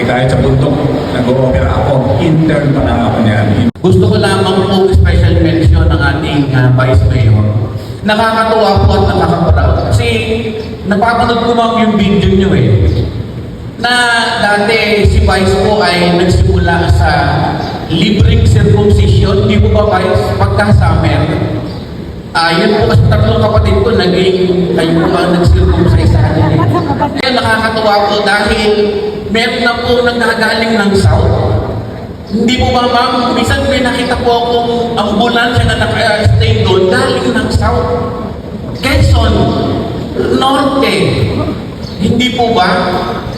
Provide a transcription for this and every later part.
kahit sa bundok, nag-o-opera ako, intern pa lang ako niyan. Gusto ko lamang po special mention ng ating Vice Mayor. Nakakatuwa po at nakaka-proud. Kasi napapanood ko ma'am yung video nyo na dati si Vice po ay nagsimula sa libreng circumcision. Di po ba Vice? Pagka-summer. Yun po kasi tatlong kapatid ko, kayo po ang nag-circumcise sa kanila. Kaya nakakatuwa po dahil meron na po nanggagaling ng South. Hindi po ba ma'am, minsan may nakita po akong ambulansya na naka-stay doon galing ng South. Quezon, Norte. Hindi po ba?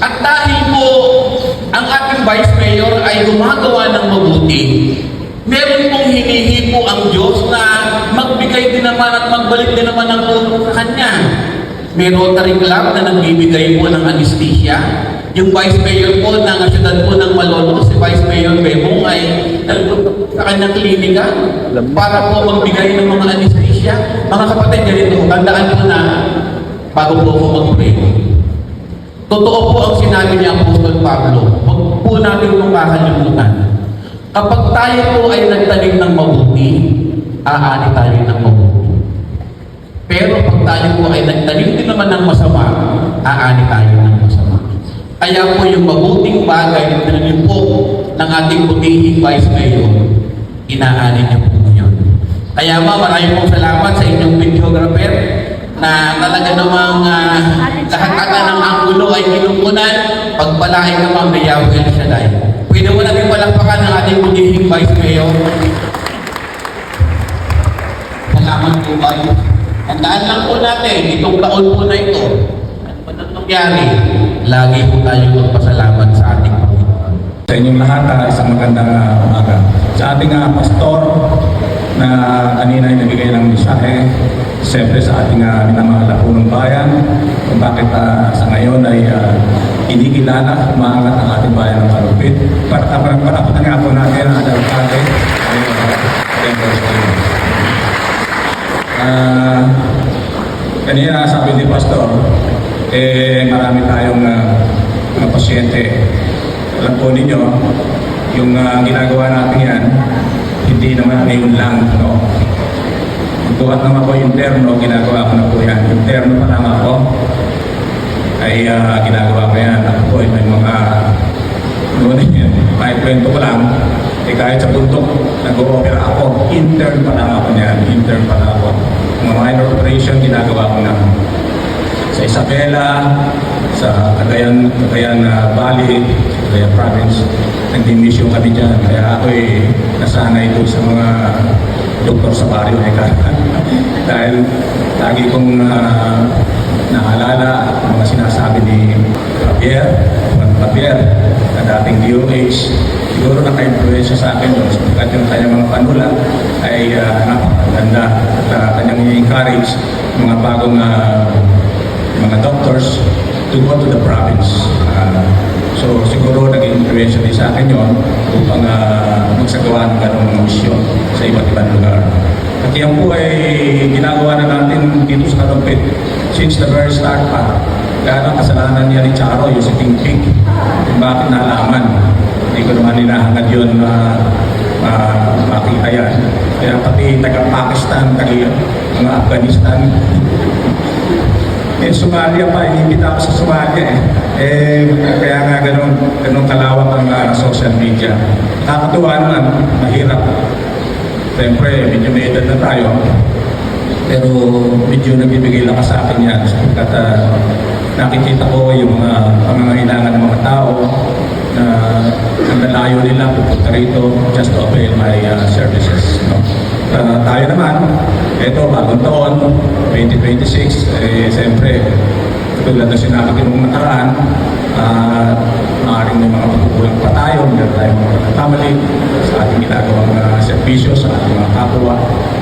At dahil po ang ating Vice Mayor ay gumagawa ng mabuti, meron pong hinihipo ang Diyos na magbigay din naman at magbalik din naman ng tulong sa Kanya. May Rotary Club na nagbibigay po ng anesthesia. Yung Vice Mayor po ng siyudad po ng Malolos, si Vice Mayor Bebong ay nagpunta sa kanyang klinika para po magbigay ng mga anesthesia. Mga kapatid, ganito, tandaan po na bago po ako mag-pray. Totoo po ang sinabi ni Apostol Pablo. Huwag po natin itong kakalimutan. Kapag tayo po ay nagtanim ng mabuti, aani tayo ng mabuti. Pero pag tayo po ay nagtanim din naman ng masama, aani tayo ng masama. Kaya po yung mabuting bagay na tinanim po ng ating butihing Vice Mayor, inaani niya po ngayon. Kaya maraming pong salamat sa inyong videographer na talaga namang lahat ng anggulo ay kinukunan, pagpalain namang na Yahweh El Shaddai. Pwede mo natin palakpakan ng ating butihing Vice Mayor. Salamat po kayo. Tandaan lang po natin, itong taon po na ito, ano nangyari, lagi po tayo magpasalamat sa ating Panginoon. Sa inyong lahat, isang magandang umaga. Sa ating pastor na kanina ay nabigay ng mensahe, siyempre sa ating minamahal na punong bayan, kung bakit sa ngayon ay kinikilala, umaangat ang ating bayan ng Kalupit. Paraparan nga po natin ang ating alcalde. Kanina sabi ni Pastor, marami tayong mga pasyente. Alam po ninyo, yung ginagawa natin yan, hindi naman ngayon lang, no? Buhat naman ako yung terno, ginagawa ko na po yan. Yung terno pa lang ako, ay ginagawa ko yan. Ako po ay may mga, may kwento ko lang, kahit sa bundok, nag-o-opera ako, intern pa lang ako niyan, intern pa lang ako. Mga minor operation, ginagawa ko na sa Isabela, sa Cagayan Valley, Cagayan Province, nag-dimission kami dyan. Kaya ako nasanay doon sa mga doktor sa baryo. Dahil lagi kong naalala ang mga sinasabi ni Javier, na dating DOH. Siguro naka-influensya sa akin doon at yung kanyang mga panula ay napakaganda at kanyang i-encourage mga bagong mga doctors to go to the province. So siguro nag-influensya din sa akin yun upang magsagawa ng ganong misyon sa iba't ibang lugar. At yan po ay ginagawa na natin dito sa Kalupit since the very start pa. Kaya ang kasalanan niya ni Charo, yung si King Pig, kung bakit nalaman. Hindi ko naman ninahangad yun makita yan. Kaya pati taga-Pakistan, mga Afghanistan, Somalia pa, inimbita ako sa Somalia kaya nga ganun kalawak ang social media. Nakakatuwa naman, mahirap. Siyempre, medyo may edad na tayo, pero medyo nagbibigay lakas sa akin yan. Sapagkat nakikita ko yung mga pangangailangan ng mga tao na ang nalayo nila pupunta rito just to avail my services. No? Tayo naman, ito, bagong taon, 2026, siyempre, tulad na sinabi ko nung nakaraan, maaaring may mga pagkukulang pa tayo, meron tayong mga pagkakamali sa ating ginagawang servisyo, sa ating mga kapwa,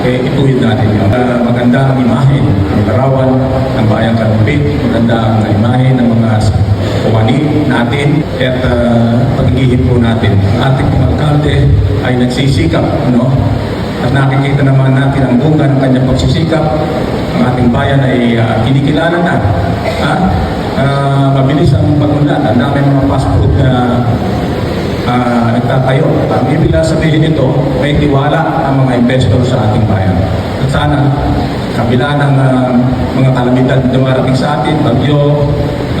ituwid natin yun. Maganda ang imahe, ang larawan ng bayang Kalupit, maganda ang imahe ng mga kumani natin at pag-ihip po natin. Ang ating alkalde ay nagsisikap, no? At nakikita naman natin ang bunga ng kanyang pagsisikap. Ang ating bayan ay kinikilala na. mabilis ang pag-unlad. Ang dami mga fast food na nagtatayo. Ang ibig na sabihin nito, may tiwala ang mga investor sa ating bayan. At sana, kabila ng mga kalamidad na dumarating sa atin, bagyo,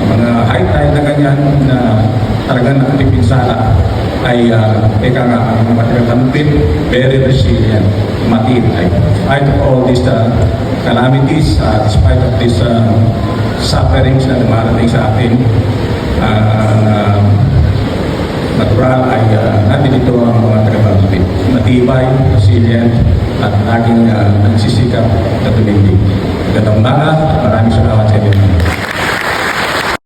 mga high tide na ganyan na talagang nakapipinsala, ay eka nga, ang material tampin, very resilient, matibay. Despite of all these calamities, despite of these sufferings na dumarating sa atin, natural ay nandito ang mga taga-tampin. Matibay, resilient, at laging nagsisikap na tumindig. Gandang umaga, maraming salamat sa inyo.